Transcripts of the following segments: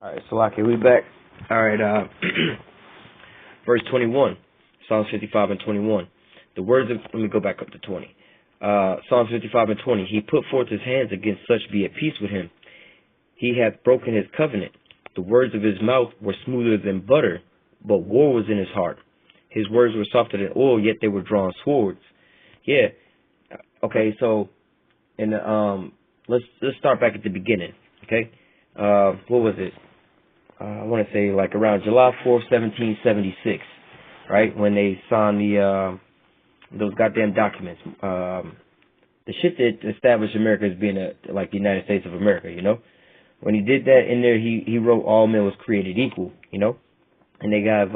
All right, Salaki, we back. All right, verse 21, Psalms 55 and 21. The words of, let me go back up to 20. Psalms 55 and 20. He put forth his hands against such, be at peace with him. He hath broken his covenant. The words of his mouth were smoother than butter, but war was in his heart. His words were softer than oil, yet they were drawn swords. Yeah. Okay, so in the, let's start back at the beginning. Okay. What was it? I want to say like around July 4th, 1776, right? When they signed those goddamn documents. The shit that established America as being like the United States of America, you know? When he did that in there, he wrote all men was created equal, you know? And they have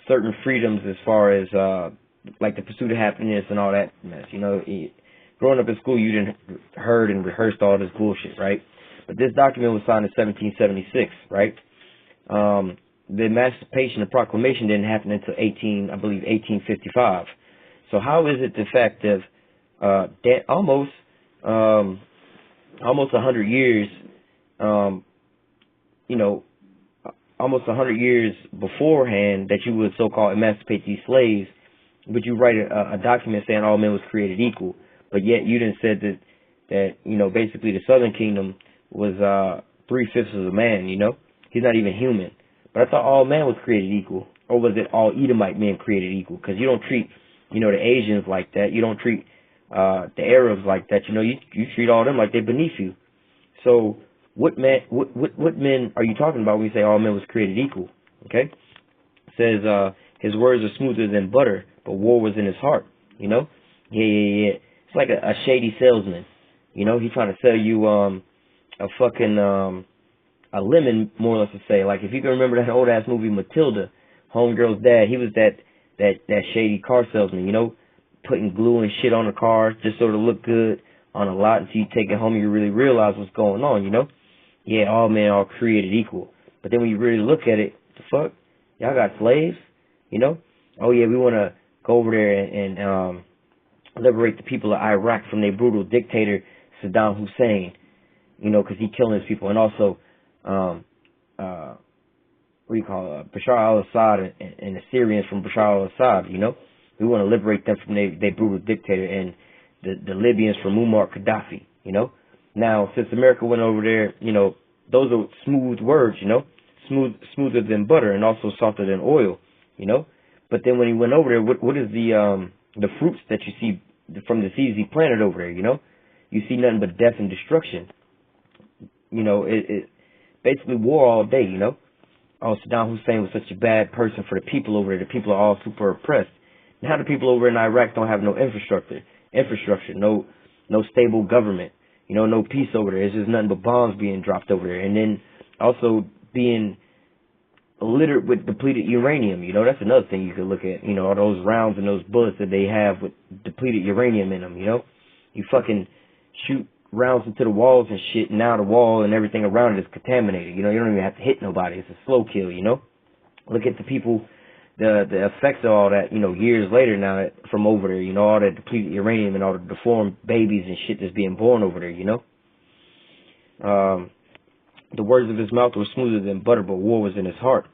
certain freedoms as far as like the pursuit of happiness and all that mess, you know? Growing up in school, you didn't heard and rehearsed all this bullshit, right? But this document was signed in 1776, right? The Emancipation and Proclamation didn't happen until 1855. So how is it the fact of that almost 100 years, you know, almost 100 years beforehand that you would so-called emancipate these slaves, but you write a document saying all men was created equal, but yet you didn't said that you know, basically the Southern Kingdom was 3/5 of a man, you know? He's not even human. But I thought all man was created equal. Or was it all Edomite men created equal? Because you don't treat, you know, the Asians like that. You don't treat the Arabs like that. You know, you treat all them like they're beneath you. So what men are you talking about when you say all men was created equal? Okay? It says his words are smoother than butter, but war was in his heart. You know? Yeah. It's like a shady salesman. You know, he's trying to sell you a fucking a lemon, more or less to say. Like if you can remember that old ass movie Matilda, Homegirl's dad, he was that shady car salesman, you know, putting glue and shit on the car just sort of look good on a lot until you take it home and you really realize what's going on, you know? Yeah, all men are created equal. But then when you really look at it, the fuck? Y'all got slaves, you know? Oh yeah, we want to go over there and liberate the people of Iraq from their brutal dictator Saddam Hussein, you know, because he killing his people. And also, what do you call it? Bashar al-Assad and the Syrians from Bashar al-Assad, you know? We want to liberate them from their brutal dictator, and the Libyans from Muammar Gaddafi, you know? Now, since America went over there, you know, those are smooth words, you know? Smoother than butter and also softer than oil, you know? But then when he went over there, what is the fruits that you see from the seeds he planted over there, you know? You see nothing but death and destruction. You know, it basically war all day, you know? Oh, Saddam Hussein was such a bad person for the people over there. The people are all super oppressed. Now the people over in Iraq don't have no infrastructure, no stable government, you know, no peace over there. It's just nothing but bombs being dropped over there. And then also being littered with depleted uranium, you know, that's another thing you could look at, you know, all those rounds and those bullets that they have with depleted uranium in them, you know? You fucking shoot rounds into the walls and shit, and now the wall and everything around it is contaminated. You know, you don't even have to hit nobody. It's a slow kill, you know? Look at the people, the effects of all that, you know, years later now from over there, you know, all that depleted uranium and all the deformed babies and shit that's being born over there, you know? The words of his mouth were smoother than butter, but war was in his heart.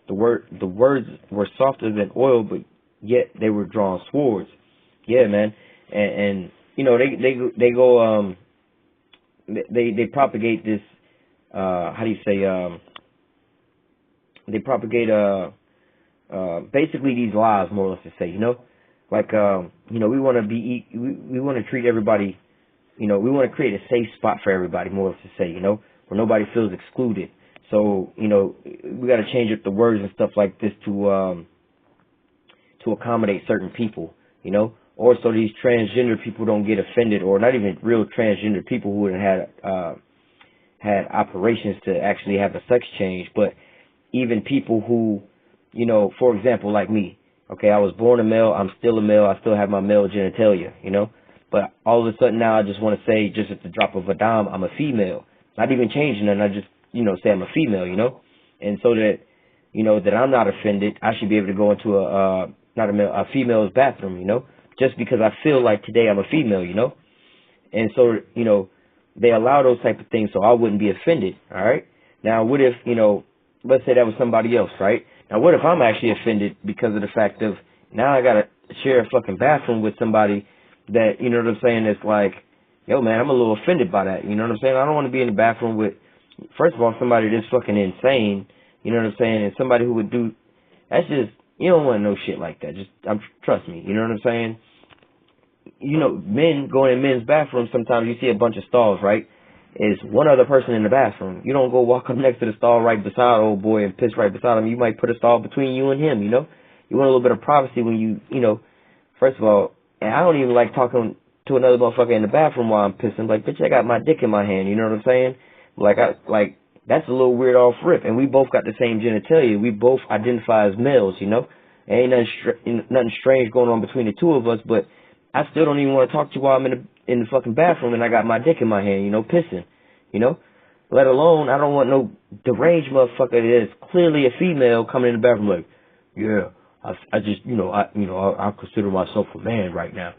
The words were softer than oil, but yet they were drawn swords. Yeah, man. And you know, they go they propagate this how do you say they propagate basically these lies, more or less to say, you know? Like you know, we want to treat everybody, you know, we want to create a safe spot for everybody, more or less to say, you know, where nobody feels excluded. So, you know, we got to change up the words and stuff like this to accommodate certain people, you know, or so these transgender people don't get offended, or not even real transgender people who had operations to actually have a sex change, but even people who, you know, for example, like me, okay, I was born a male, I'm still a male, I still have my male genitalia, you know, but all of a sudden now I just want to say, just at the drop of a dime, I'm a female, not even changing it, I just, you know, say I'm a female, you know, and so that, you know, that I'm not offended, I should be able to go into a female's bathroom, you know, just because I feel like today I'm a female, you know, and so, you know, they allow those type of things, so I wouldn't be offended. All right. Now, what if, let's say that was somebody else, right? Now, what if I'm actually offended because of the fact of now I gotta share a fucking bathroom with somebody that, you know what I'm saying, it's like, yo, man, I'm a little offended by that. You know what I'm saying? I don't want to be in the bathroom with, first of all, somebody that's fucking insane. You know what I'm saying? And somebody who would do, that's just, you don't want no shit like that. Just, trust me. You know what I'm saying? Men going in men's bathrooms, sometimes you see a bunch of stalls, right? Is one other person in the bathroom. You don't go walk up next to the stall right beside old boy and piss right beside him. You might put a stall between you and him, You want a little bit of privacy when first of all, and I don't even like talking to another motherfucker in the bathroom while I'm pissing. Like, bitch, I got my dick in my hand, you know what I'm saying? That's a little weird off rip. And we both got the same genitalia. We both identify as males, Ain't nothing strange going on between the two of us, but I still don't even want to talk to you while I'm in the fucking bathroom and I got my dick in my hand, pissing, Let alone, I don't want no deranged motherfucker that is clearly a female coming in the bathroom like, yeah, I just, I consider myself a man right now,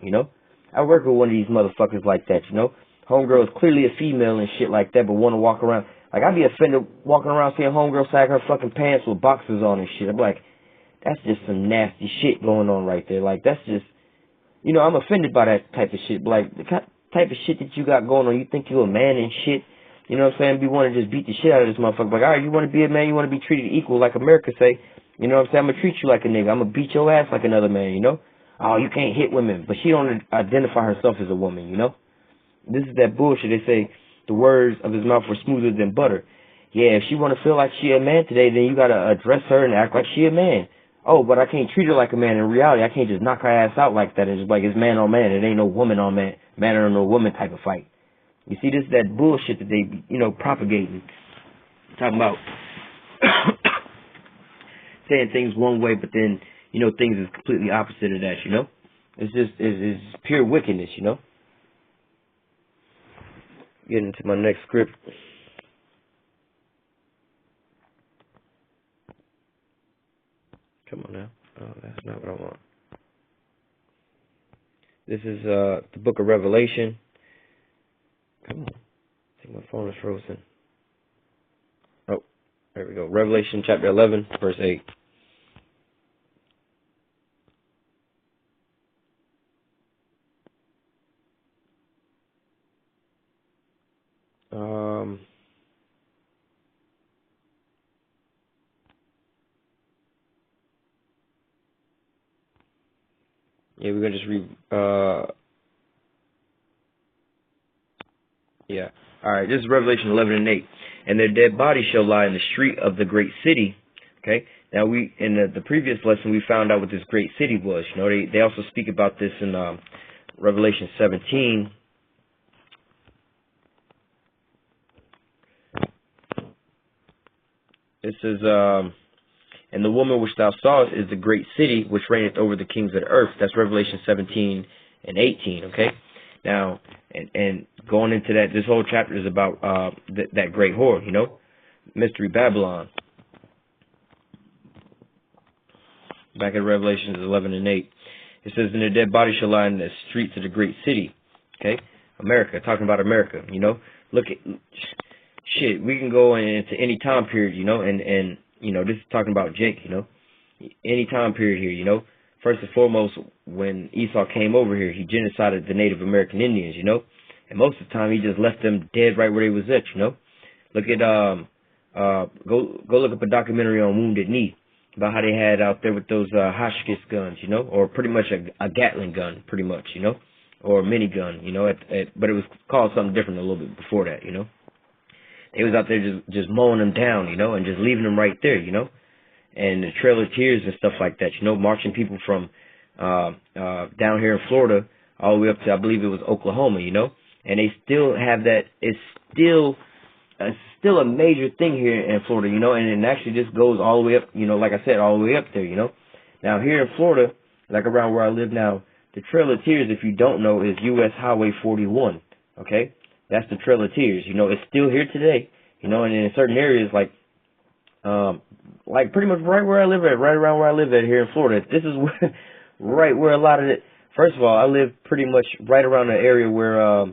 I work with one of these motherfuckers like that, Homegirl is clearly a female and shit like that, but want to walk around. Like, I'd be offended walking around seeing homegirl sag her fucking pants with boxers on and shit. I'm like, that's just some nasty shit going on right there. Like, that's just, I'm offended by that type of shit. But like, the type of shit that you got going on, you think you a man and shit. You know what I'm saying? Be want to just beat the shit out of this motherfucker. Like, all right, you want to be a man, you want to be treated equal like America say. You know what I'm saying? I'm going to treat you like a nigga. I'm going to beat your ass like another man, Oh, you can't hit women. But she don't identify herself as a woman, This is that bullshit. They say the words of his mouth were smoother than butter. Yeah, if she want to feel like she a man today, then you got to address her and act like she a man. Oh, but I can't treat her like a man. In reality, I can't just knock her ass out like that and just like it's man on man. It ain't no woman on man, man on no woman type of fight. You see, this is that bullshit that they be, propagating. Talking about saying things one way, but then, things is completely opposite of that, It's just, it's pure wickedness, Getting into my next script. Come on now. Oh, that's not what I want. This is the book of Revelation. Come on. I think my phone is frozen. Oh, there we go. Revelation chapter 11, verse 8. Yeah, we're going to just read, yeah. Alright, this is Revelation 11 and 8. And their dead bodies shall lie in the street of the great city. Okay? Now, in the previous lesson, we found out what this great city was. They also speak about this in Revelation 17. It says, and the woman which thou sawest is the great city which reigneth over the kings of the earth. That's Revelation 17 and 18, okay? Now, and going into that, this whole chapter is about that great whore, Mystery Babylon. Back in Revelation 11 and 8. It says, and their dead body shall lie in the streets of the great city, okay? America, talking about America, Look at, shit, we can go into any time period, and this is talking about Jake, any time period here, First and foremost, when Esau came over here, he genocided the Native American Indians, And most of the time, he just left them dead right where they was at, Look at, go look up a documentary on Wounded Knee about how they had out there with those Hotchkiss guns, or pretty much a Gatling gun, pretty much, or a minigun, but it was called something different a little bit before that, They was out there just mowing them down, and just leaving them right there, And the Trail of Tears and stuff like that, marching people from down here in Florida all the way up to, I believe it was Oklahoma, And they still have that. It's still a major thing here in Florida, and it actually just goes all the way up, like I said, all the way up there, Now here in Florida, like around where I live now, the Trail of Tears, if you don't know, is U.S. Highway 41, okay? That's the Trail of Tears. It's still here today, and in certain areas, like pretty much right where I live at, right around where I live at here in Florida. This is right where a lot of it. First of all, I live pretty much right around the area where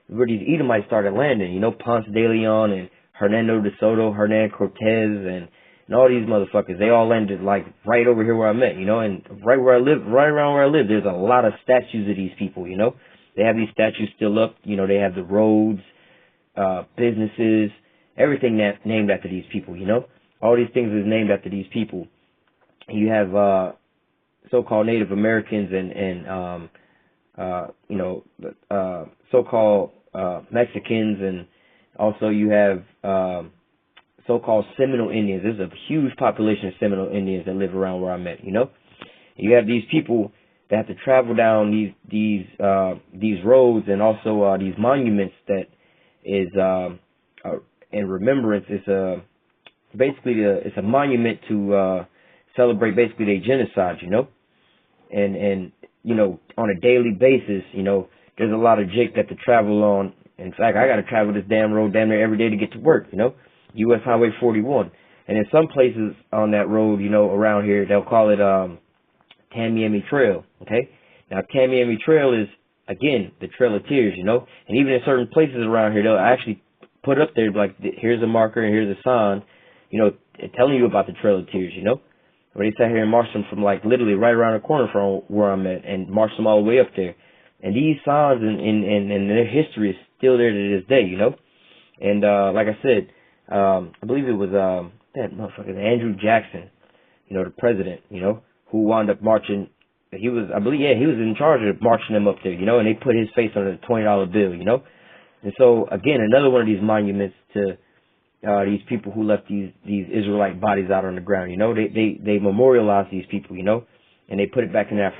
where these Edomites started landing. You know, Ponce de Leon and Hernando de Soto, Hernan Cortez, and all these motherfuckers. They all landed like right over here where I'm at, you know, and right where I live, right around where I live, there's a lot of statues of these people, you know. They have these statues still up, you know, they have the roads, businesses, everything that's named after these people, you know. All these things is named after these people. You have so-called Native Americans and you know, so-called Mexicans, and also you have so-called Seminole Indians. There's a huge population of Seminole Indians that live around where I'm at, you know. You have these people that have to travel down these roads, and also these monuments that is in remembrance. It's basically it's a monument to celebrate basically their genocide, you know. And you know, on a daily basis, you know, there's a lot of jake that to travel on. In fact, I got to travel this damn road damn near every day to get to work, you know, U.S. Highway 41. And in some places on that road, you know, around here, they'll call it Tamiami Trail, okay? Now, Tamiami Trail is, again, the Trail of Tears, you know? And even in certain places around here, they'll actually put up there, like, here's a marker and here's a sign, you know, telling you about the Trail of Tears, you know? Where they sat here and marched them from, like, literally right around the corner from where I'm at, and marched them all the way up there. And these signs and their history is still there to this day, you know? And like I said, I believe it was that motherfucker Andrew Jackson, you know, the president, you know, who wound up marching. He was, I believe, yeah, he was in charge of marching them up there, you know, and they put his face on a $20 bill, you know. And so, again, another one of these monuments to these people who left these Israelite bodies out on the ground, you know. They memorialize these people, you know, and they put it back in our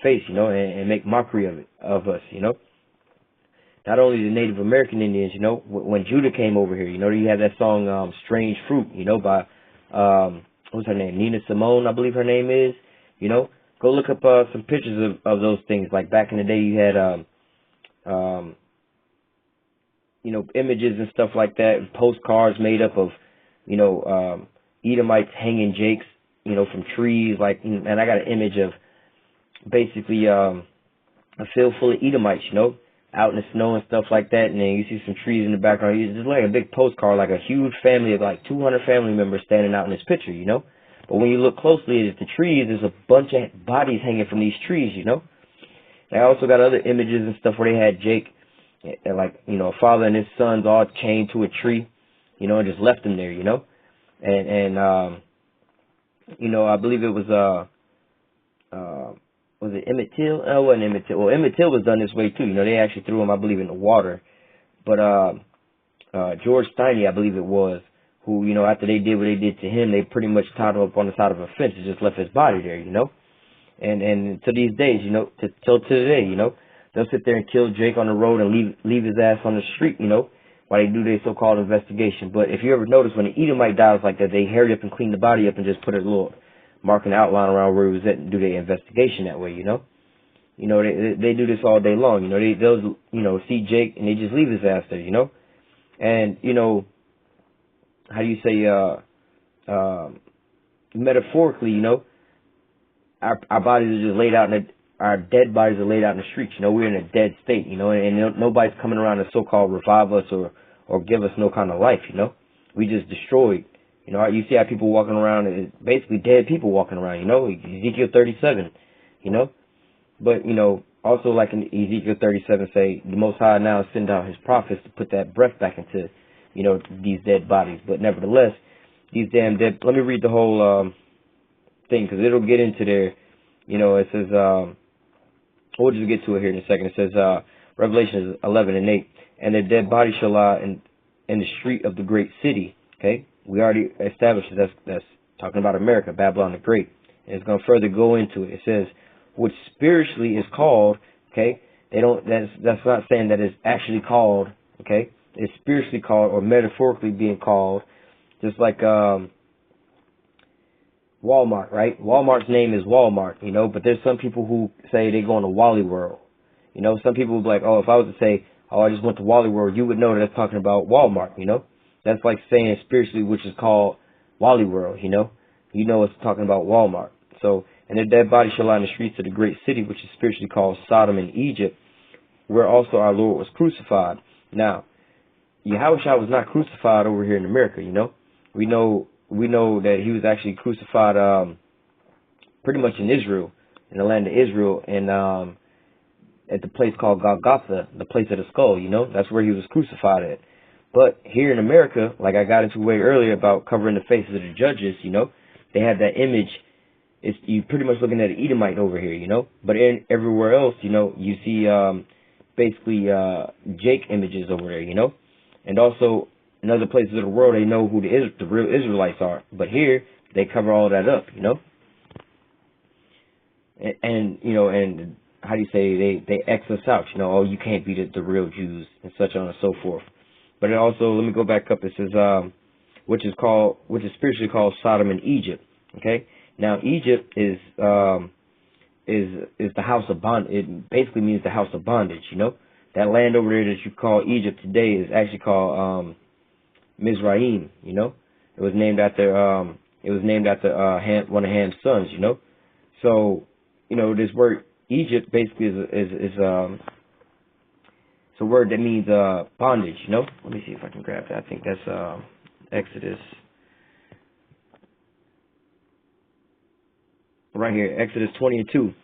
face, you know, and make mockery of us, you know. Not only the Native American Indians, you know, when Judah came over here, you know, you have that song Strange Fruit, you know, by what's her name, Nina Simone, I believe her name is, you know. Go look up some pictures of those things. Like back in the day, you had you know, images and stuff like that, postcards made up of, you know, Edomites hanging jakes, you know, from trees. Like, and I got an image of basically a field full of Edomites, you know, out in the snow and stuff like that. And then you see some trees in the background. It's just like a big postcard, like a huge family of like 200 family members standing out in this picture, you know. But when you look closely at the trees, there's a bunch of bodies hanging from these trees, you know. And I also got other images and stuff where they had Jake, like, you know, a father and his sons all chained to a tree, you know, and just left them there, you know. And you know, I believe it was it Emmett Till? No, it wasn't Emmett Till. Well, Emmett Till was done this way too. You know, they actually threw him, I believe, in the water. But George Steiny, I believe it was, who, you know, after they did what they did to him, they pretty much tied him up on the side of a fence and just left his body there, you know. And to these days, you know, till today, you know, they'll sit there and kill Jake on the road and leave his ass on the street, you know, while they do their so-called investigation. But if you ever notice, when an Edomite dies like that, they hurry up and clean the body up and just put a little marking outline around where he was at and do their investigation that way, you know. You know, they do this all day long, you know. They'll, you know, see Jake and they just leave his ass there, you know. And, you know, how do you say, metaphorically, you know, our bodies are just laid out our dead bodies are laid out in the streets, you know. We're in a dead state, you know, and nobody's coming around to so-called revive us or give us no kind of life, you know. We just destroyed, you know. You see how people walking around, it's basically dead people walking around, you know. Ezekiel 37, you know. But, you know, also like in Ezekiel 37 say, the Most High now send out his prophets to put that breath back into, you know, these dead bodies. But nevertheless, these damn dead, let me read the whole thing, because it'll get into there. You know, it says, we'll just get to it here in a second. It says, Revelation 11 and 8, and their dead bodies shall lie in the street of the great city. Okay, we already established that's talking about America, Babylon the Great. And it's going to further go into it. It says, which spiritually is called, okay, that's not saying that it's actually called, okay, it's spiritually called or metaphorically being called, just like Walmart, right? Walmart's name is Walmart, you know, but there's some people who say they go to Wally World. You know, some people would be like, oh, if I was to say, oh, I just went to Wally World, you would know that it's talking about Walmart, you know. That's like saying spiritually, which is called Wally World, you know. You know it's talking about Walmart. So, and their dead body shall lie in the streets of the great city, which is spiritually called Sodom and Egypt, where also our Lord was crucified. Now, Yahushua was not crucified over here in America, you know. We know that he was actually crucified pretty much in Israel, in the land of Israel, and at the place called Golgotha, the place of the skull, you know. That's where he was crucified at. But here in America, like I got into way earlier about covering the faces of the judges, you know, they have that image. It's you pretty much looking at an Edomite over here, you know. But everywhere else, you know, you see basically Jake images over there, you know. And also in other places of the world, they know who the real Israelites are. But here, they cover all that up, you know. And you know, and how do you say, they X us out, you know. Oh, you can't be the real Jews and such on and so forth. But it also, let me go back up. It says, which is spiritually called Sodom and Egypt. Okay. Now Egypt is the house of bondage. It basically means the house of bondage. You know, that land over there that you call Egypt today is actually called Mizraim. You know, it was named after one of Ham's sons. You know, so you know this word Egypt basically is a word that means bondage, you know. Let me see if I can grab that. I think that's Exodus. Right here, Exodus 20:2.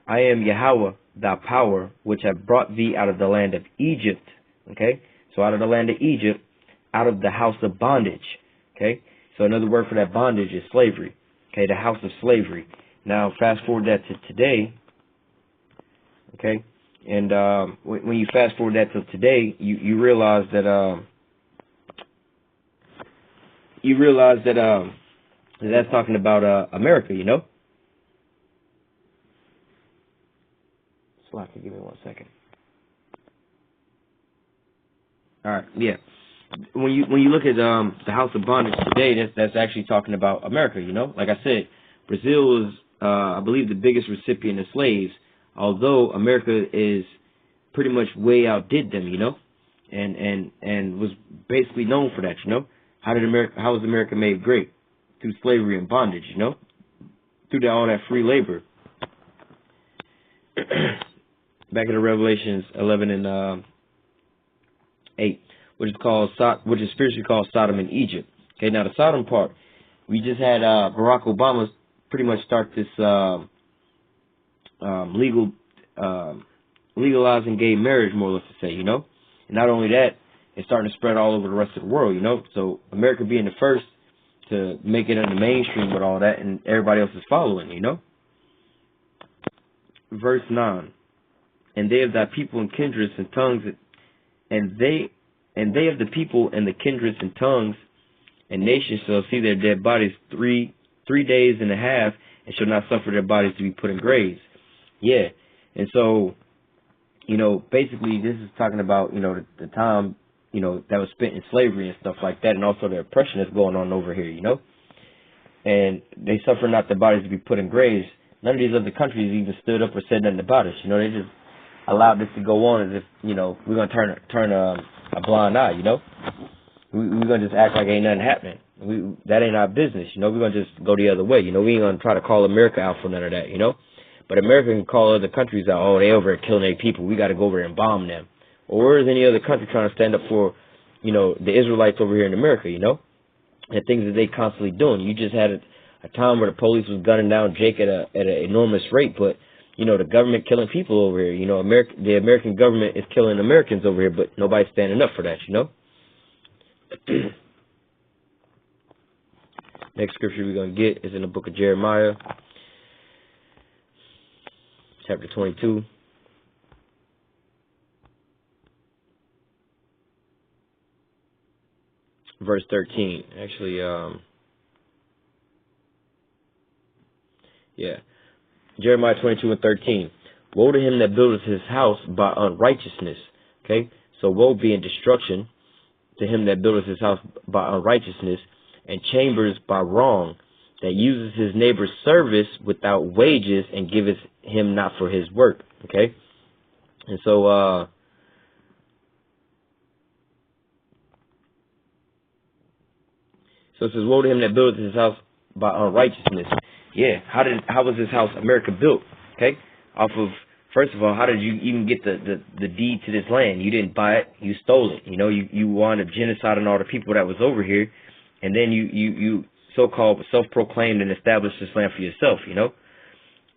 I am Yahweh, thy power, which have brought thee out of the land of Egypt. Okay? So out of the land of Egypt, out of the house of bondage. Okay? So another word for that bondage is slavery. Okay? The house of slavery. Now, fast forward that to today. Okay? And when you fast forward that to today, you realize that that's talking about America, you know. Give me 1 second. All right, yeah. When you look at the House of Bondage today, that's actually talking about America, you know. Like I said, Brazil was, I believe, the biggest recipient of slaves, although America is pretty much way outdid them, you know, and was basically known for that, you know. How was America made great? Through slavery and bondage, you know, through all that free labor. Back in the Revelations 11 and 8, which is spiritually called Sodom and Egypt. Okay, now the Sodom part, we just had Barack Obama pretty much start this legalizing gay marriage, more or less to say, you know. And not only that, it's starting to spread all over the rest of the world, you know. So America being the first to make it in the mainstream with all that, and everybody else is following, you know. Verse 9. And they of thy people and kindreds and tongues, and they of the people and the kindreds and tongues and nations shall see their dead bodies 3 days and a half, and shall not suffer their bodies to be put in graves. Yeah. And so, you know, basically this is talking about, you know, the time, you know, that was spent in slavery and stuff like that, and also the oppression that's going on over here, you know. And they suffer not their bodies to be put in graves. None of these other countries even stood up or said nothing about it. You know, they just allowed this to go on as if, you know, we're going to turn a blind eye, you know. We're going to just act like ain't nothing happening. That ain't our business, you know. We're going to just go the other way, you know. We ain't going to try to call America out for none of that, you know. But America can call other countries out. Oh, they over there killing their people. We got to go over there and bomb them. Or where is any other country trying to stand up for, you know, the Israelites over here in America, you know? And things that they constantly doing. You just had a time where the police was gunning down Jake at an enormous rate, but, you know, the government killing people over here. You know, the American government is killing Americans over here, but nobody's standing up for that, you know? Next scripture we're going to get is in the book of Jeremiah, chapter 22. Verse 13. Actually, Jeremiah 22 and 13. Woe to him that buildeth his house by unrighteousness. Okay, so woe being destruction to him that buildeth his house by unrighteousness, and chambers by wrong, that uses his neighbor's service without wages, and giveth him not for his work. Okay, and so so it says, woe to him that buildeth his house by unrighteousness. Yeah, how was his house, America, built? Okay, off of first of all, how did you even get the deed to this land? You didn't buy it, you stole it. You know, you wound up genociding all the people that was over here, and then you so-called self-proclaimed and established this land for yourself, you know?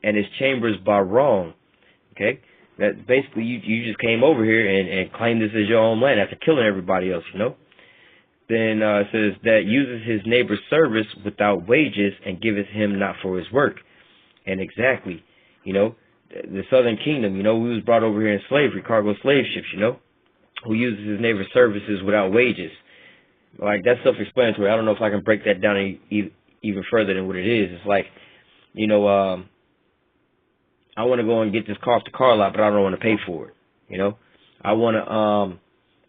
And it's chambers by wrong, okay? That basically you just came over here and claimed this as your own land after killing everybody else, you know? Then it says that uses his neighbor's service without wages and giveth him not for his work. And exactly, you know, the Southern Kingdom, you know, we was brought over here in slavery, cargo slave ships, you know, who uses his neighbor's services without wages. Like, that's self-explanatory. I don't know if I can break that down even further than what it is. It's like, you know, I want to go and get this car off the car lot, but I don't want to pay for it. You know, I want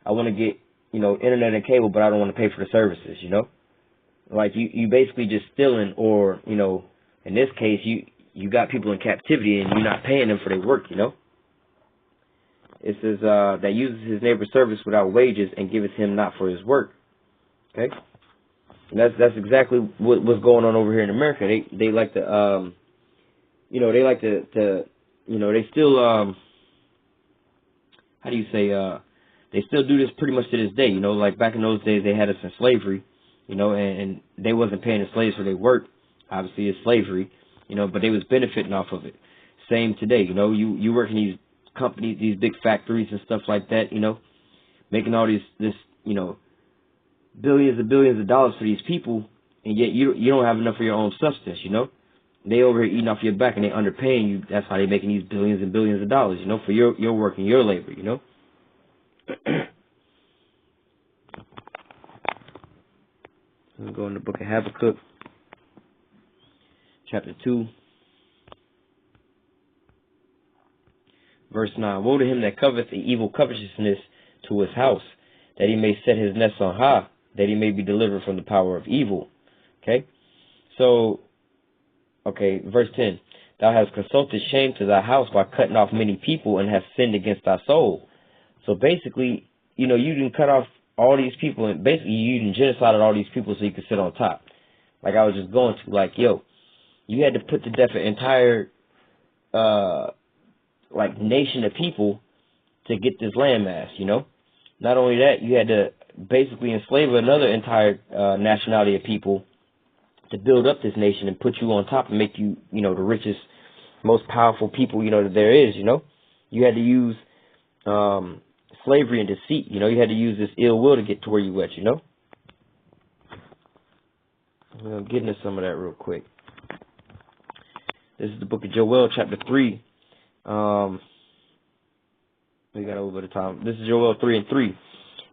to get, you know, internet and cable, but I don't want to pay for the services. You know, like you basically just stealing, or, you know, in this case, you got people in captivity and you're not paying them for their work. You know, it says that uses his neighbor's service without wages and giveth him not for his work. Okay, and that's exactly what's going on over here in America. They like to you know, they like to you know, they still how do you say, they still do this pretty much to this day. You know, like back in those days they had us in slavery, you know, and they wasn't paying the slaves for their work. Obviously it's slavery, you know, but they was benefiting off of it. Same today, you know, you work in these companies, these big factories and stuff like that, you know, making all this, you know, billions and billions of dollars for these people, and yet you don't have enough for your own substance, you know. They over here eating off your back and they underpaying you. That's how they making these billions and billions of dollars, you know, for your work and your labor, you know. Let's go in the book of Habakkuk, chapter 2, verse 9. Woe to him that coveteth the evil covetousness to his house, that he may set his nest on high, that he may be delivered from the power of evil. Okay? So, okay, verse 10. Thou hast consulted shame to thy house by cutting off many people, and hast sinned against thy soul. So basically, you know, you didn't cut off all these people, and basically you didn't genocided all these people so you could sit on top. Like I was just going to, like, yo, you had to put to death an entire, like, nation of people to get this landmass, you know? Not only that, you had to basically enslave another entire nationality of people to build up this nation and put you on top and make you, you know, the richest, most powerful people, you know, that there is, you know? You had to use slavery and deceit, you know? You had to use this ill will to get to where you at, you know? I'm going to get into some of that real quick. This is the book of Joel, chapter 3. We got a little bit of time. This is Joel 3:3.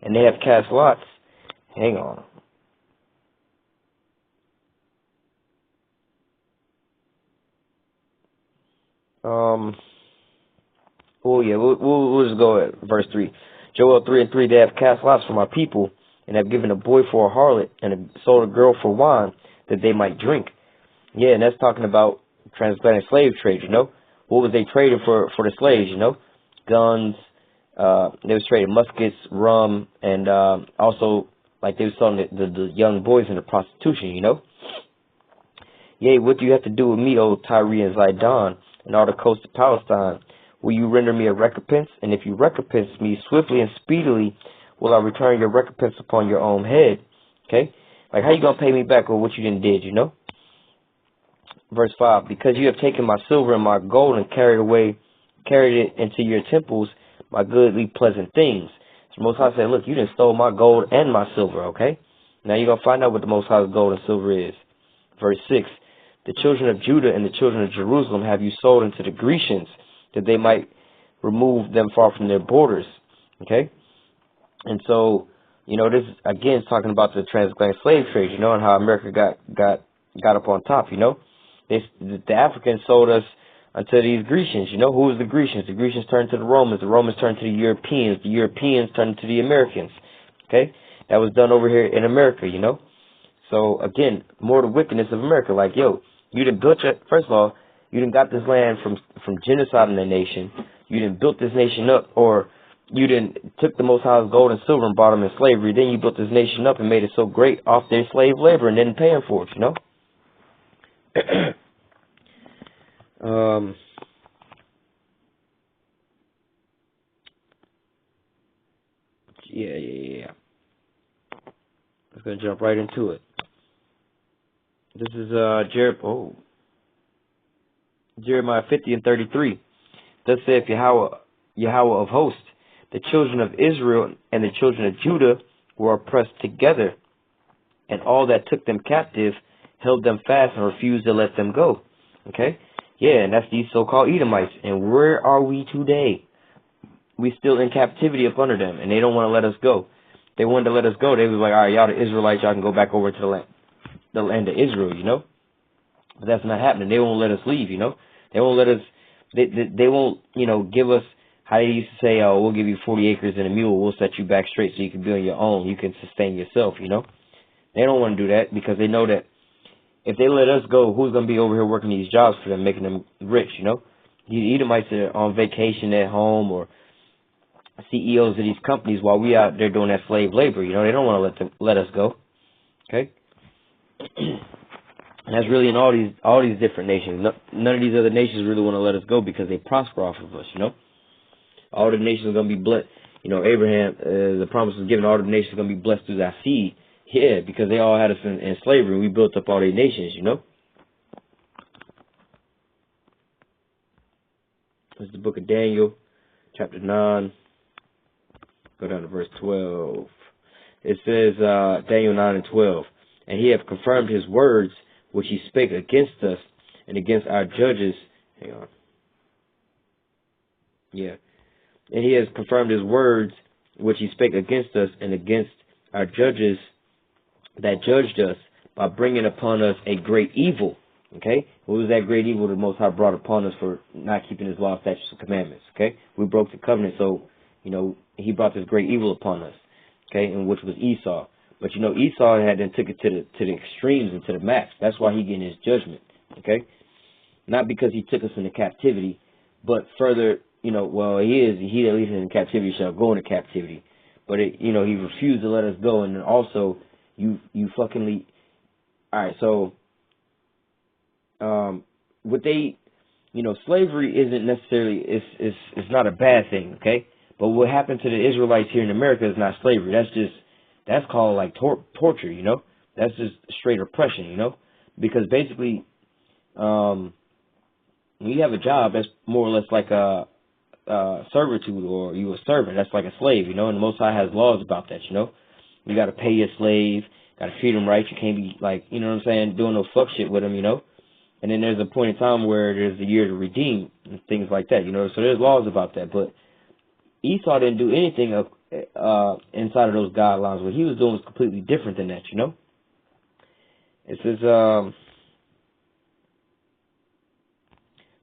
And they have cast lots. Hang on. Oh yeah, we'll just go at verse 3. Joel 3:3. They have cast lots for my people, and have given a boy for a harlot, and sold a girl for wine, that they might drink. Yeah, and that's talking about transatlantic slave trade, you know? What was they trading for the slaves, you know? Guns, they was trading muskets, rum, and also, like, they was selling the young boys into prostitution, you know? Yea, what do you have to do with me, O Tyre and Zidon, and all the coast of Palestine? Will you render me a recompense? And if you recompense me swiftly and speedily, will I return your recompense upon your own head? Okay? Like, how you going to pay me back with what you done did, you know? Verse 5, because you have taken my silver and my gold and carried it into your temples, my goodly pleasant things. So Most High said, look, you done stole my gold and my silver, okay? Now you're going to find out what the Most High's gold and silver is. Verse 6, the children of Judah and the children of Jerusalem have you sold into the Grecians, that they might remove them far from their borders, okay? And so, you know, this again is talking about the transatlantic slave trade, you know, and how America got up on top, you know. The Africans sold us unto these Grecians, you know. Who was the Grecians? The Grecians turned to the Romans turned to the Europeans turned to the Americans, okay? That was done over here in America, you know. So, again, more the wickedness of America. Like, yo, you done built first of all, you done got this land from genocide in the nation. You done built this nation up, or you done took the Most High's gold and silver and brought them in slavery. Then you built this nation up and made it so great off their slave labor and didn't pay them for it, you know. Yeah. Let's go jump right into it. This is Jeremiah 50:33. Thus saith Yahweh of hosts, the children of Israel and the children of Judah were oppressed together, and all that took them captive held them fast and refused to let them go. Okay? Yeah, and that's these so-called Edomites. And where are we today? We still in captivity up under them, and they don't want to let us go. They wanted to let us go. They was like, all right, y'all the Israelites, y'all can go back over to the land of Israel, you know? But that's not happening. They won't let us leave, you know? They won't let us, they won't, give us, how they used to say, oh, we'll give you 40 acres and a mule. We'll set you back straight so you can be on your own. You can sustain yourself, you know? They don't want to do that because they know that if they let us go, who's going to be over here working these jobs for them, making them rich, you know? These Edomites are on vacation at home, or CEOs of these companies, while we out there doing that slave labor, you know? They don't want to let us go, okay? And that's really in all these different nations. None of these other nations really want to let us go because they prosper off of us, you know? All the nations are going to be blessed. You know, Abraham, the promise was given, all the nations are going to be blessed through thy seed. Yeah, because they all had us in slavery. We built up all these nations, you know. It's the book of Daniel, chapter 9. Go down to verse 12. It says, Daniel 9:12. And he hath confirmed his words, which he spake against us and against our judges. Hang on. Yeah. And he has confirmed his words, which he spake against us and against our judges that judged us, by bringing upon us a great evil. Okay? What was that great evil the Most High brought upon us for not keeping his law, statutes, and commandments? Okay? We broke the covenant, so, he brought this great evil upon us. Okay? And which was Esau. But, Esau had then took it to the extremes and to the max. That's why he getting his judgment. Okay? Not because he took us into captivity, but further, he that leads us in captivity shall go into captivity. But, he refused to let us go, and then also, you fucking alright, so what they slavery isn't necessarily it's not a bad thing, okay? But what happened to the Israelites here in America is not slavery. That's called like torture, you know? That's just straight oppression, you know? Because basically when you have a job, that's more or less like a servitude, or you a servant. That's like a slave, you know? And the Most High has laws about that, you know? You got to pay your slave, got to feed them right. You can't be like, you know what I'm saying, doing no fuck shit with them, you know. And then there's a point in time where there's a year to redeem and things like that, you know. So there's laws about that. But Esau didn't do anything inside of those guidelines. What he was doing was completely different than that, you know. It says,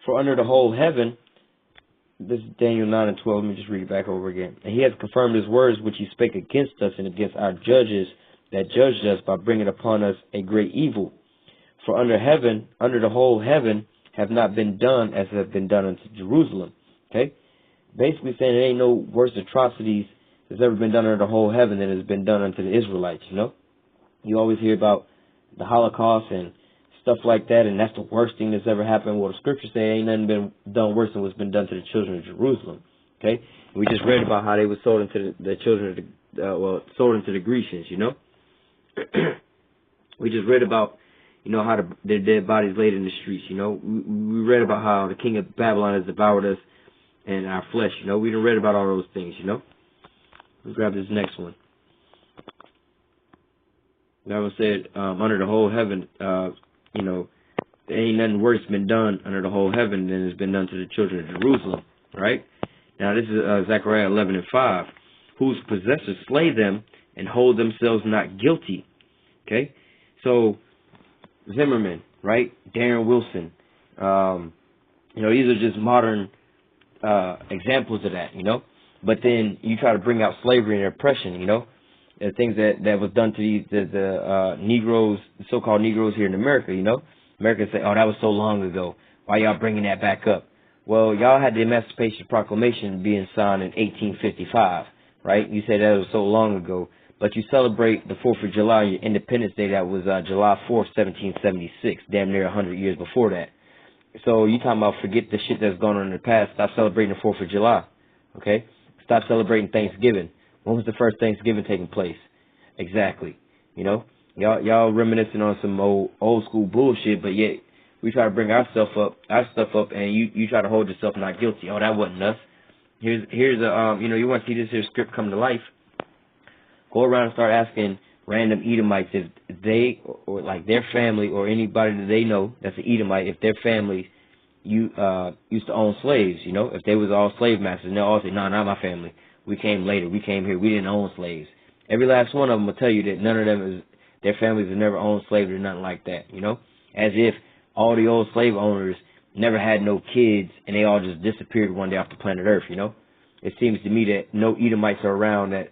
for under the whole heaven, this is Daniel 9:12. Let me just read it back over again. And he has confirmed his words which he spake against us and against our judges that judged us, by bringing upon us a great evil. For under the whole heaven, have not been done as have been done unto Jerusalem. Okay? Basically saying there ain't no worse atrocities that's ever been done under the whole heaven than has been done unto the Israelites, you know? You always hear about the Holocaust and stuff like that, and that's the worst thing that's ever happened. Well, the scriptures say ain't nothing been done worse than what's been done to the children of Jerusalem. Okay? We just read about how they were sold into the children of sold into the Grecians, you know? We just read about, how their dead bodies laid in the streets, you know? We read about how the king of Babylon has devoured us and our flesh, you know? We done read about all those things, you know? Let's grab this next one. God said, under the whole heaven, there ain't nothing worse been done under the whole heaven than has been done to the children of Jerusalem, right? Now, this is Zechariah 11:5. Whose possessors slay them and hold themselves not guilty. Okay? So, Zimmerman, right? Darren Wilson. These are just modern examples of that, you know? But then you try to bring out slavery and oppression, you know? The things that was done to the Negroes, the so-called Negroes here in America, you know? Americans say, oh, that was so long ago. Why y'all bringing that back up? Well, y'all had the Emancipation Proclamation being signed in 1855, right? You say that was so long ago. But you celebrate the 4th of July, your Independence Day, that was July 4th, 1776, damn near 100 years before that. So you talking about forget the shit that's gone on in the past, stop celebrating the 4th of July, okay? Stop celebrating Thanksgiving. When was the first Thanksgiving taking place? Exactly. You know, y'all reminiscing on some old school bullshit, but yet we try to bring our stuff up, and you try to hold yourself not guilty. Oh, that wasn't us. Here's a you want to see this here script come to life. Go around and start asking random Edomites if they or like their family or anybody that they know that's an Edomite, if their family used to own slaves. You know, if they was all slave masters, and they'll all say, no, not my family. We came later. We came here. We didn't own slaves. Every last one of them will tell you that none of them their families have never owned slaves or nothing like that. You know, as if all the old slave owners never had no kids and they all just disappeared one day off the planet Earth. You know, it seems to me that no Edomites are around that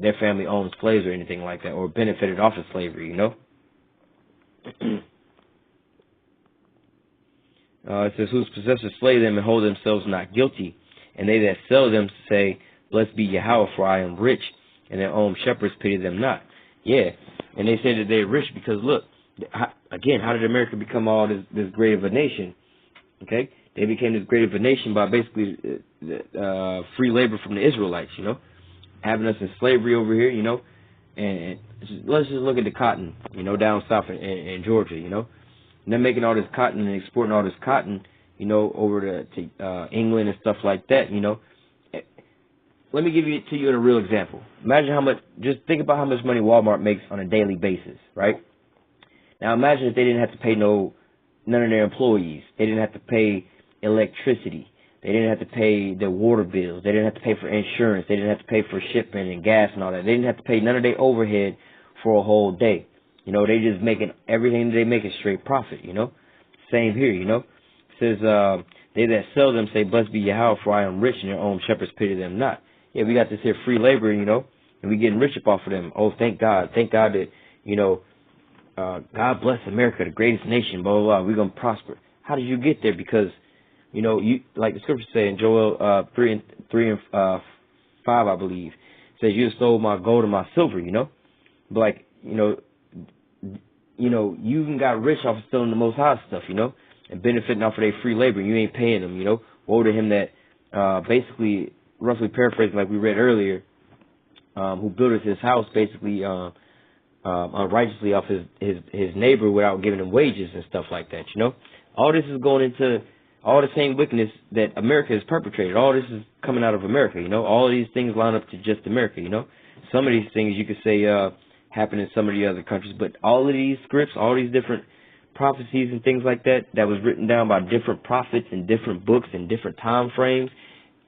their family owned slaves or anything like that, or benefited off of slavery, you know. It says, whose possessors slay them and hold themselves not guilty, and they that sell them say, blessed be Yahweh, for I am rich, and their own shepherds pity them not. Yeah, and they say that they're rich because, look, again, how did America become all this great of a nation? Okay, they became this great of a nation by basically free labor from the Israelites, you know, having us in slavery over here, you know, and let's just look at the cotton, you know, down south in Georgia, you know, and they're making all this cotton and exporting all this cotton, you know, over to England and stuff like that, you know. Let me give it to you in a real example. Imagine how much, just think about how much money Walmart makes on a daily basis, right? Now imagine if they didn't have to pay none of their employees. They didn't have to pay electricity. They didn't have to pay their water bills. They didn't have to pay for insurance. They didn't have to pay for shipping and gas and all that. They didn't have to pay none of their overhead for a whole day. You know, they just making everything that they make is straight profit, you know. Same here, you know. It says, they that sell them say, blessed be Yahweh, for I am rich, and their own shepherds pity them not. Yeah, we got this here free labor, you know, and we getting rich up off of them. Oh, thank God. Thank God that, you know, God bless America, the greatest nation, blah, blah, blah. We're going to prosper. How did you get there? Because, you know, you like the scripture say in Joel 3 and 5, I believe, it says, you have sold my gold and my silver, you know. But like, you know, you even got rich off of stealing the Most High stuff, you know, and benefiting off of their free labor. You ain't paying them, you know. Woe to him that basically, roughly paraphrasing like we read earlier, who built his house basically unrighteously off his neighbor without giving him wages and stuff like that, you know. All this is going into all the same wickedness that America has perpetrated. All this is coming out of America, you know. All of these things line up to just America, you know. Some of these things you could say happen in some of the other countries, but all of these scripts, all these different prophecies and things like that was written down by different prophets in different books in different time frames.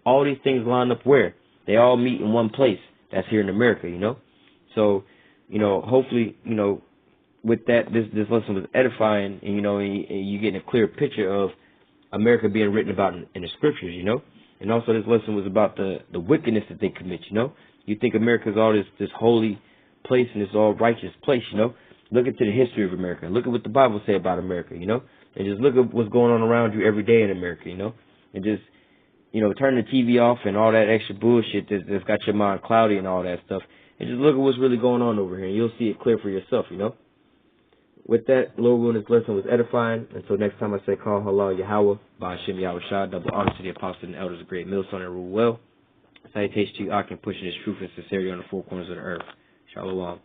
All these things line up where? They all meet in one place. That's here in America, you know. So, you know, hopefully, you know, with that, this lesson was edifying, and, you know, and you getting a clear picture of America being written about in the scriptures, you know. And also this lesson was about the wickedness that they commit, you know. You think America's all this holy place and this all righteous place, you know. Look into the history of America. Look at what the Bible say about America, you know. And just look at what's going on around you every day in America, you know. And just, you know, turn the TV off and all that extra bullshit that's got your mind cloudy and all that stuff. And just look at what's really going on over here. And you'll see it clear for yourself, you know. With that, Lord willing, this lesson was edifying. Until next time I say, call halal Yahweh, by Hashem Yahweh Shah, double honor to the apostles and elders of great millstone and rule well. Salutations to you, Akim, pushing this truth and sincerity on the four corners of the earth. Shalom.